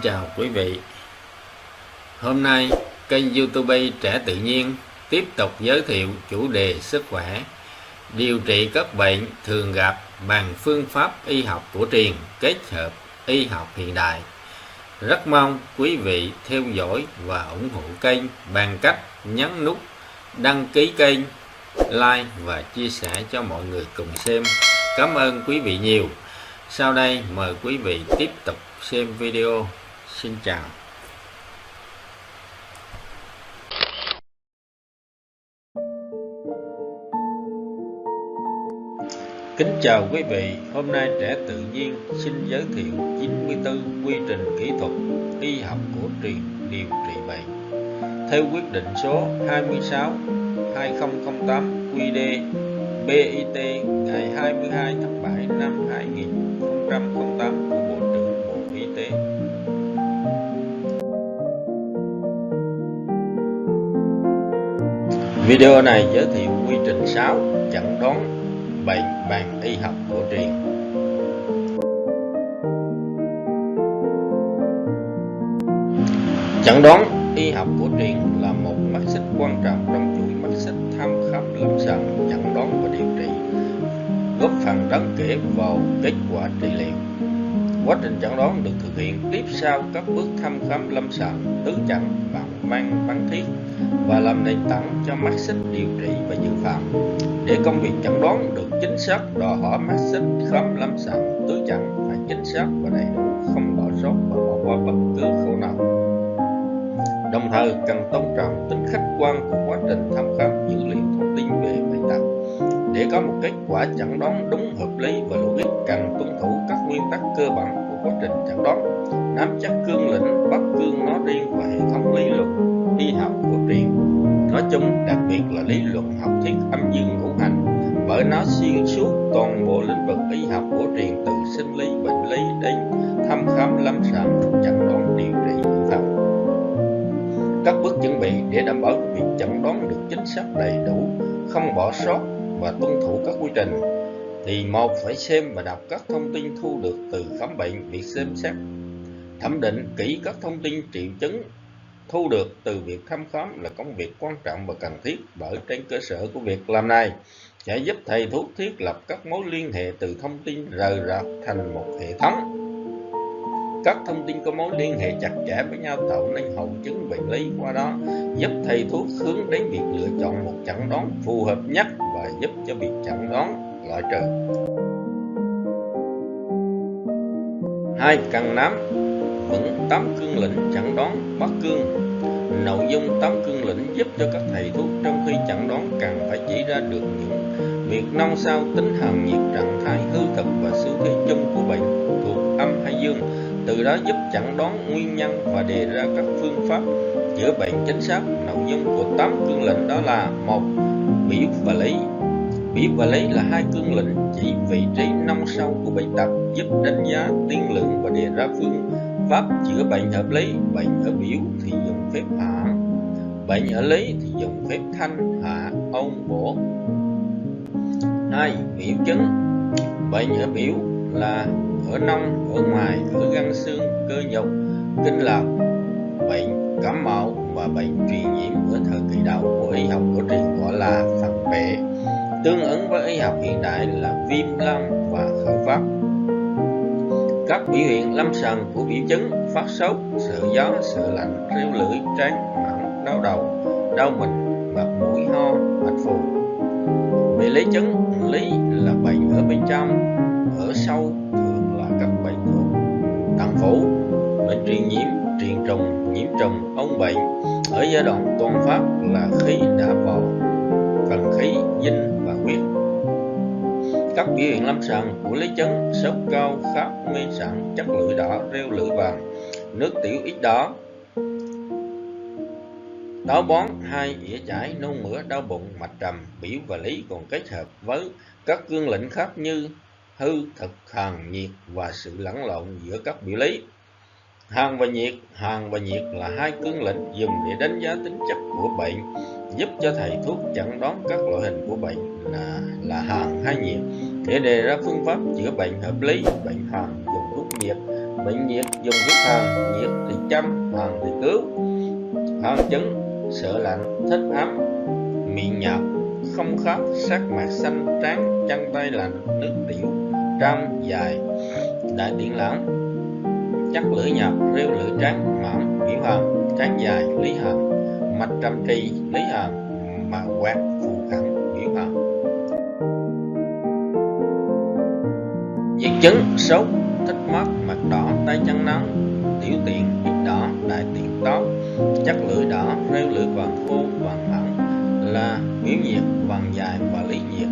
chào quý vị. Hôm nay kênh YouTube Trẻ Tự Nhiên tiếp tục giới thiệu chủ đề sức khỏe, điều trị các bệnh thường gặp bằng phương pháp y học cổ truyền kết hợp y học hiện đại. Rất mong quý vị theo dõi và ủng hộ kênh bằng cách nhấn nút đăng ký kênh, like và chia sẻ cho mọi người cùng xem. Cảm ơn quý vị nhiều. Sau đây mời quý vị tiếp tục xem video. Xin chào. Kính chào quý vị. Hôm nay Trẻ Tự Nhiên xin giới thiệu 94 quy trình kỹ thuật y học cổ truyền điều trị bệnh theo quyết định số 26/2008 QĐ BIT ngày 22 tháng 7 năm 2008 của Bộ trưởng Bộ Y tế. Video này giới thiệu quy trình 6 chẩn đoán bệnh bằng y học cổ truyền. Chẩn đoán y học cổ truyền là một mắt xích quan trọng trong chuỗi mắt xích thăm khám lâm sàng, chẩn đoán và điều trị, góp phần đáng kể vào kết quả trị liệu. Quá trình chẩn đoán được thực hiện tiếp sau các bước thăm khám lâm sàng, tứ chẩn, mang văn thiết và làm nền tảng cho mắt xích điều trị và dự phòng. Để công việc chẩn đoán được chính xác, đòi hỏi mắt xích khám lâm sàng, tứ chẩn phải chính xác và đầy đủ, không bỏ sót và bỏ qua bất cứ khâu nào. Đồng thời cần tôn trọng tính khách quan của quá trình thăm khám, dữ liệu thông tin về bệnh tật. Để có một kết quả chẩn đoán đúng, hợp lý và logic, cần tuân thủ các nguyên tắc cơ bản của quá trình chẩn đoán, nắm chắc cương lĩnh bắc cương nói riêng và hệ thống lý luận y học cổ truyền nói chung, đặc biệt là lý luận học thuyết âm dương ngũ hành, bởi nó xuyên suốt toàn bộ lĩnh vực y học cổ truyền từ sinh lý, bệnh lý đến thăm khám lâm sàng, chẩn đoán, điều trị, dự phòng. Các bước chuẩn bị để đảm bảo việc chẩn đoán được chính xác, đầy đủ, không bỏ sót và tuân thủ các quy trình thì một phải xem và đọc các thông tin thu được từ khám bệnh. Việc xem xét, thẩm định kỹ các thông tin triệu chứng thu được từ việc thăm khám là công việc quan trọng và cần thiết, bởi trên cơ sở của việc làm này sẽ giúp thầy thuốc thiết lập các mối liên hệ từ thông tin rời rạc thành một hệ thống. Các thông tin có mối liên hệ chặt chẽ với nhau tạo nên hậu chứng bệnh lý, qua đó giúp thầy thuốc hướng đến việc lựa chọn một chẩn đoán phù hợp nhất và giúp cho việc chẩn đoán loại trừ. 2. Cần nắm vững 8 cương lĩnh chẩn đoán bắc cương. Nội dung 8 cương lĩnh giúp cho các thầy thuốc trong khi chẩn đoán cần phải chỉ ra được những việc nông sao, tính hàn nhiệt, trạng thái hư thực và xu thế chung của bệnh thuộc âm hay dương, từ đó giúp chẩn đoán nguyên nhân và đề ra các phương pháp chữa bệnh chính xác. Nội dung của 8 cương lĩnh đó là: 1. Biểu và lý. Biểu và lý là 2 cương lĩnh chỉ vị trí nông sâu của bệnh tật, giúp đánh giá, tiên lượng và đề ra phương pháp chữa bệnh hợp lý. Bệnh ở biểu thì dùng phép hạ, bệnh ở lý thì dùng phép thanh, hạ, ôn, bổ. 2. Biểu chứng. Bệnh ở biểu là ở nông, ở ngoài, ở gân xương, cơ nhục, kinh lạc. Bệnh cảm mạo và bệnh truyền nhiễm ở thời kỳ đầu của y học cổ truyền gọi là phản vệ, tương ứng với y học hiện đại là viêm lâm và khởi phát. Các biểu hiện lâm sàng của biểu chứng: phát sốt, sợ gió, sợ lạnh, rêu lưỡi, trán nặng, đau đầu, đau mình, mặt mũi ho, mạch phù. Về lý chứng, lý là bệnh ở bên trong, ở sâu, thường là các bệnh thuộc tạng phủ. Bệnh truyền nhiễm, truyền trùng, nhiễm trùng, ôn bệnh ở giai đoạn toàn phát là khí đã vào phần khí, dinh và huyết. Các biểu hiện lâm sàng của lý chứng: sốt cao, khát, mê sảng, chất lưỡi đỏ, rêu lưỡi vàng, nước tiểu ít đỏ, táo bón, hai ỉa chảy, nôn mửa, đau bụng, mạch trầm. Biểu và lý còn kết hợp với các cương lĩnh khác như hư, thực, hàn, nhiệt và sự lẫn lộn giữa các biểu lý. Hàn và nhiệt là 2 cương lĩnh dùng để đánh giá tính chất của bệnh, giúp cho thầy thuốc chẩn đoán các loại hình của bệnh là hàn hay nhiệt để đề ra phương pháp chữa bệnh hợp lý. Bệnh hàn dùng thuốc nhiệt Bệnh nhiệt dùng thuốc hàn, nhiệt thì châm, hàn thì cứu. Hàn chứng sợ lạnh, thích ấm, miệng nhợt, không khát, sắc mặt xanh trán, chân tay lạnh, nước tiểu, trăm dài. Đại tiện lãng, chắc lưỡi nhợt, rêu lưỡi trắng, mỏng, biểu hàn, trán dài, lý hàn, mạch trầm trì, lý hàn, mà quạt, phù khẳng, biểu hàn. Nhiệt chứng sốt, thích mát, mặt đỏ, tay chân nóng, tiểu tiện, ít đỏ, đại tiện táo, chắc lưỡi đỏ, rêu lưỡi vàng khô, vàng mỏng là biểu nhiệt, vàng dài và lý nhiệt.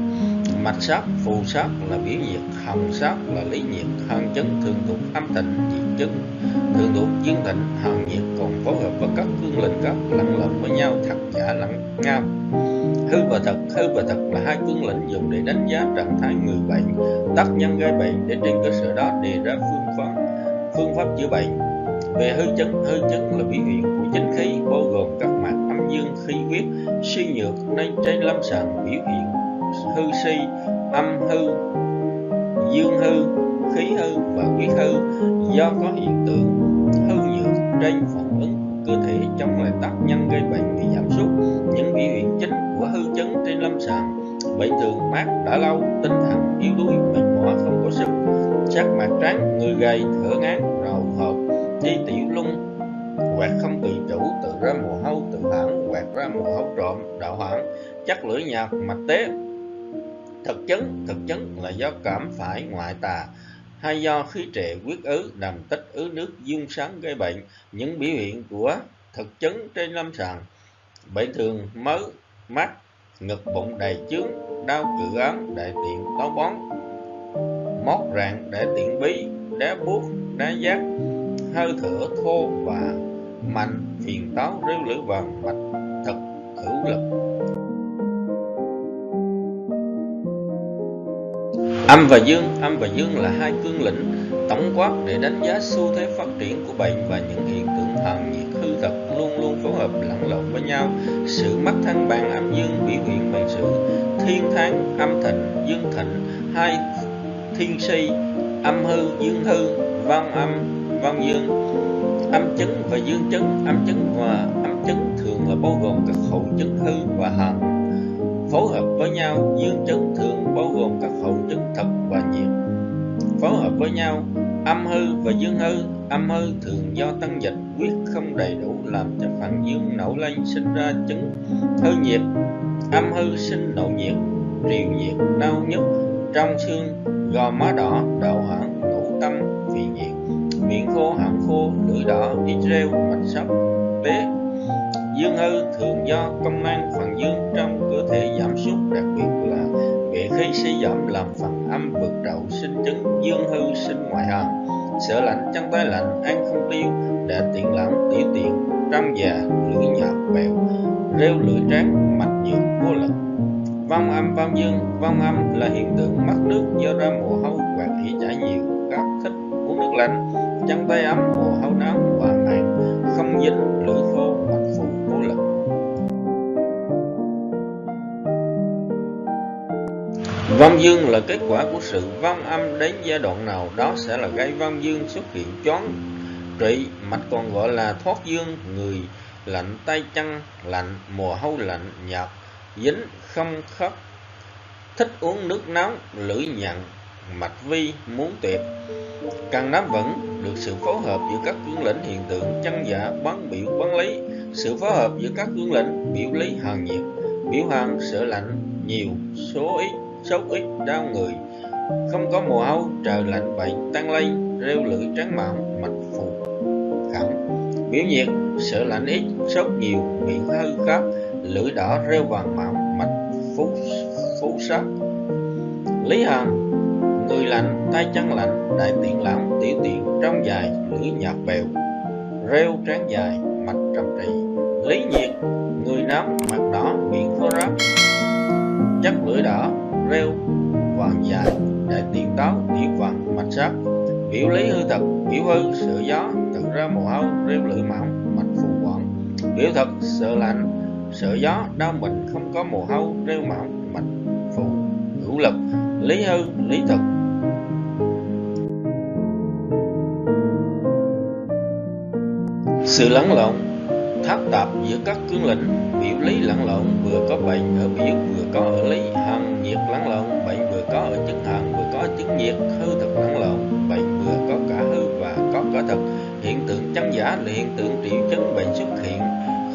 Mạch sắc, phù sắc là biểu nhiệt, hồng sắc là lý nhiệt. Hàn chứng thường thuộc âm thịnh, diệt chứng thường thuộc dương thịnh, hàn nhiệt, còn phối hợp với các cương lệnh các lẫn lộn với nhau, thật giả lẫn nhau. Hư và thật là hai cương lệnh dùng để đánh giá trạng thái người bệnh, tác nhân gây bệnh, để trên cơ sở đó đề ra phương pháp chữa bệnh. Về hư chứng là biểu hiện của chính khí, bao gồm các mặt âm dương, khí huyết suy nhược, nên trên lâm sàng biểu hiện hư suy, âm hư, dương hư, khí hư và huyết hư, do có hiện tượng hư nhược trên phản ứng cơ thể chống lại tác nhân gây bệnh bị giảm sút. Những biểu hiện chính của hư chứng trên lâm sàng: bệnh thường mát đã lâu, tinh thần yếu đuối, mệt mỏi, không có sức, sắc mặt trắng, người gầy, thở ngán, rầu hộp, đi tiểu lung, quạt không tự chủ, tự ra mồ hôi, tự hãn, quạt ra mồ hôi trộm, đạo hoảng, chắc lưỡi nhạt, mạch tế. Thực chứng là do cảm phải ngoại tà hay do khí trệ, huyết ứ, đàm tích, ứ nước, dung sáng gây bệnh. Những biểu hiện của thực chứng trên lâm sàng: bệnh thường mới mắt, ngực bụng đầy chướng, đau cự ám, đại tiện táo bón, mót rạn, đại tiện bí, đá buốt, đá giác, hơi thở thô và mạnh, phiền táo, rêu lưỡi vàng, mạch thực, hữu lực. Âm và dương là hai cương lĩnh tổng quát để đánh giá xu thế phát triển của bệnh, và những hiện tượng hàn nhiệt hư thực luôn luôn phối hợp lẫn lộn với nhau. Sự mất thăng bằng âm dương biểu hiện bằng sự thiên tháng, âm thịnh, dương thịnh, hai thiên si, âm hư, dương hư, vong âm, vong dương. Âm chứng và dương chứng, âm chứng thường là bao gồm các hậu chứng hư và hàn phối hợp với nhau. Dương chứng thường bao gồm các hậu chứng thực và nhiệt phối hợp với nhau. Âm hư và dương hư, âm hư thường do tăng dịch huyết không đầy đủ làm cho phần dương nổi lên, sinh ra chứng hư nhiệt. Âm hư sinh nộ nhiệt, triều nhiệt, đau nhức trong xương, gò má đỏ, đau hãn, ngủ tâm, vì nhiệt, miệng khô, họng khô, lưỡi đỏ, ít rêu, mạch sắp, tế. Dương hư thường do công năng phần dương trong cơ thể giảm sút, đặc biệt là vệ khí suy giảm làm phần âm vượt trội, sinh chứng dương hư sinh ngoại hàn. Sợ lạnh, chân tay lạnh, ăn không tiêu, đại tiện lãng, tiểu tiện, trong già, lưỡi nhạt bèo, rêu lưỡi trán, mạch nhược, vô lực. Vong âm, vong dương. Vong âm là hiện tượng mất nước do ra mồ hôi, quạt ỉ chảy nhiều, các thích uống nước lạnh, chân tay ấm, mồ hôi nóng và màng không dính, lưỡi khô, mạch phụ, vô lực. Vong dương là kết quả của sự vong âm, đến giai đoạn nào đó sẽ là gây vong dương, xuất hiện choáng trị mạch, còn gọi là thoát dương. Người lạnh, tay chân lạnh, mồ hôi lạnh, nhạt, dính, không khớp, thích uống nước nóng, lưỡi nhặn, mạch vi, muốn tuyệt. Cần nắm vững được sự phối hợp giữa các cương lĩnh hiện tượng chân giả, bán biểu, bán lý. Sự phối hợp giữa các cương lĩnh biểu lý, hàn nhiệt, biểu hàn, sợ lạnh nhiều, sốt ít, đau người, không có mồ hôi, trời lạnh, bệnh tăng lên, rêu lưỡi trắng mỏng, mạch phù khẳng. Biểu nhiệt, sợ lạnh ít, sốt nhiều, miệng hư khát, lưỡi đỏ, rêu vàng mỏng, mạch phú sắc. Lý hàn, người lạnh, tay chân lạnh, đại tiện lãng, tiểu tiện, trong dài, lưỡi nhạt bèo, rêu trán dài, mạch trầm trì. Lý nhiệt, người nóng, mặt đỏ, miệng khô ráp, chắc lưỡi đỏ, rêu vàng dài, đại tiện táo, tiểu vàng, mạch sắc. Biểu lý hư thật, biểu hư sợ gió, tự ra mồ hôi, rêu lưỡi mỏng, mạch phù quẩn. Biểu thật, sợ lạnh, sợ gió, đau mình, không có mồ hôi, rêu mỏng, mạch phù hữu lực. Lý hư, lý thực. sự lẫn lộn tháp tạp giữa các cương lĩnh, biểu lý lẫn lộn, vừa có bệnh ở biểu vừa có ở lý, hằng nhiệt lẫn lộn, bệnh vừa có ở chứng hằng vừa có ở chứng nhiệt, hư thực lẫn lộn, bệnh vừa có cả hư và có cả thực. Hiện tượng chân giả là hiện tượng triệu chứng bệnh xuất hiện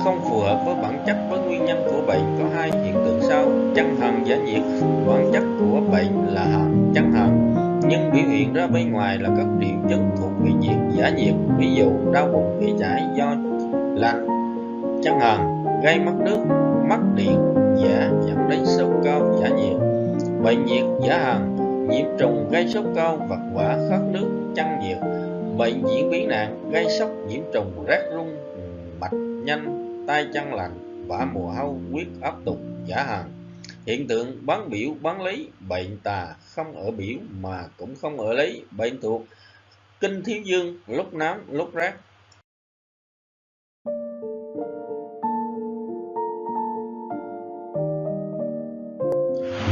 không phù hợp với bản chất với nguyên nhân của bệnh. Có hai hiện tượng sau: chân hằng giả nhiệt, bản chất của bệnh là chân hằng, nhưng biểu hiện ra bên ngoài là các triệu chứng thuộc về nhiệt giả nhiệt, ví dụ đau bụng bị chảy do lạnh. Chân hằng gây mất nước, mất điện giả dẫn đến sốt cao giả nhiệt. Bệnh nhiệt giả hằng, nhiễm trùng gây sốt cao, vật vã, khát nước, chân nhiệt. Bệnh diễn biến nặng gây sốc, nhiễm trùng, rát rung, mạch nhanh, tay chân lạnh, vã mồ hôi, huyết áp tụt giả hằng. Hiện tượng bán biểu bán lý, bệnh tà không ở biểu mà cũng không ở lý. Bệnh thuộc kinh thiếu dương, lúc nóng lúc rát.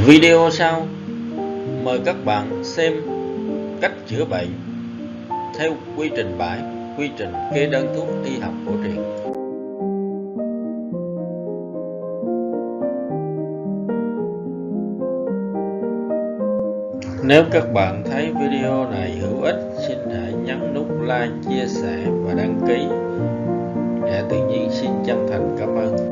Video sau mời các bạn xem cách chữa bệnh theo quy trình bài, quy trình kê đơn thuốc y học cổ truyền. Nếu các bạn thấy video này hữu ích, xin hãy nhấn nút like, chia sẻ và đăng ký. Tự nhiên xin chân thành cảm ơn.